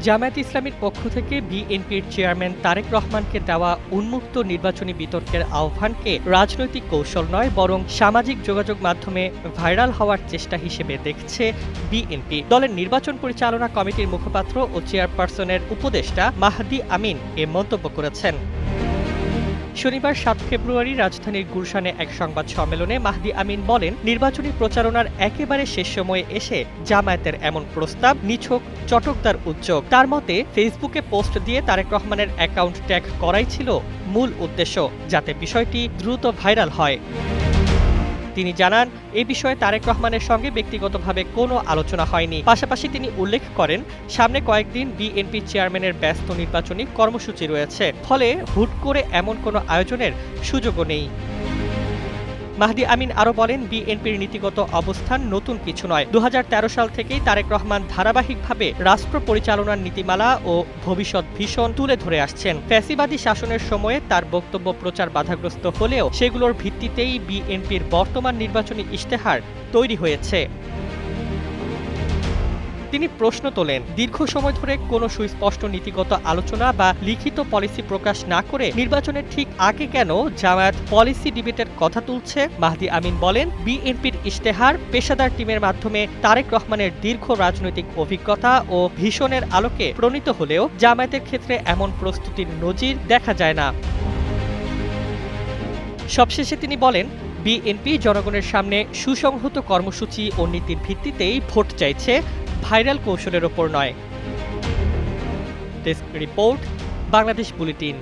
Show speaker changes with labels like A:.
A: জামায়াত ইসলামীর পক্ষ থেকে বিএনপির চেয়ারম্যান তারেক রহমানকে দেওয়া উন্মুক্ত নির্বাচনী বিতর্কের আহ্বানকে রাজনৈতিক কৌশল নয় বরং সামাজিক যোগাযোগ মাধ্যমে ভাইরাল হওয়ার চেষ্টা হিসেবে দেখছে বিএনপি। দলের নির্বাচন পরিচালনা কমিটির মুখপাত্র ও চেয়ারপারসনের উপদেষ্টা মাহদি আমিন এ মন্তব্য করেছেন। শনিবার ৭ ফেব্রুয়ারি রাজধানীর গুলশানে এক সংবাদ সম্মেলনে মাহদি আমিন বলেন, নির্বাচনী প্রচারণার একেবারে শেষ সময়ে এসে জামায়াতের এমন প্রস্তাব নিছক চটকদার উদ্যোগ। তার মতে ফেসবুকে পোস্ট দিয়ে তারেক রহমানের অ্যাকাউন্ট ট্যাগ করাই ছিল মূল উদ্দেশ্য, যাতে বিষয়টি দ্রুত ভাইরাল হয়। তিনি জানান, এ বিষয়ে তারেক রহমানের সঙ্গে ব্যক্তিগতভাবে কোনো আলোচনা হয়নি। পাশাপাশি তিনি উল্লেখ করেন, সামনে কয়েকদিন বিএনপি চেয়ারম্যানের ব্যস্ত নির্বাচনী কর্মসূচি রয়েছে, ফলে হুট করে এমন কোনো আয়োজনের সুযোগও নেই। মাহদি আমিন আরও বলেন, বিএনপির নীতিগত অবস্থান নতুন কিছু নয়। ২০১৩ সাল থেকেই তারেক রহমান ধারাবাহিকভাবে রাষ্ট্র পরিচালনার নীতিমালা ও ভবিষ্যৎ ভিশন তুলে ধরে আসছেন। ফ্যাসিবাদী শাসনের সময়ে তার বক্তব্য প্রচার বাধাগ্রস্ত হলেও সেগুলোর ভিত্তিতেই বিএনপির বর্তমান নির্বাচনী ইশতেহার তৈরি হয়েছে। তিনি প্রশ্ন তোলেন, দীর্ঘ সময় ধরে কোনো সুস্পষ্ট নীতিগত আলোচনা বা লিখিত পলিসি প্রকাশ না করে নির্বাচনের ঠিক আগে কেন জামায়াত পলিসি ডিবেটের কথা তুলছে? মাহদি আমিন বলেন, বিএনপির ইশতেহার পেশাদার টিমের মাধ্যমে তারেক রহমানের দীর্ঘ রাজনৈতিক অভিজ্ঞতা ও ভিশনের আলোকে প্রণীত হলেও জামায়াতের ক্ষেত্রে এমন প্রস্তুতির নজির দেখা যায় না। সবশেষে তিনি বলেন, বিএনপি জনগণের সামনে সুসংহত কর্মসূচি ও নীতির ভিত্তিতেই ভোট চাইছে, ভাইরাল কৌশলের ওপর নয়। Desk report, Bangladesh bulletin.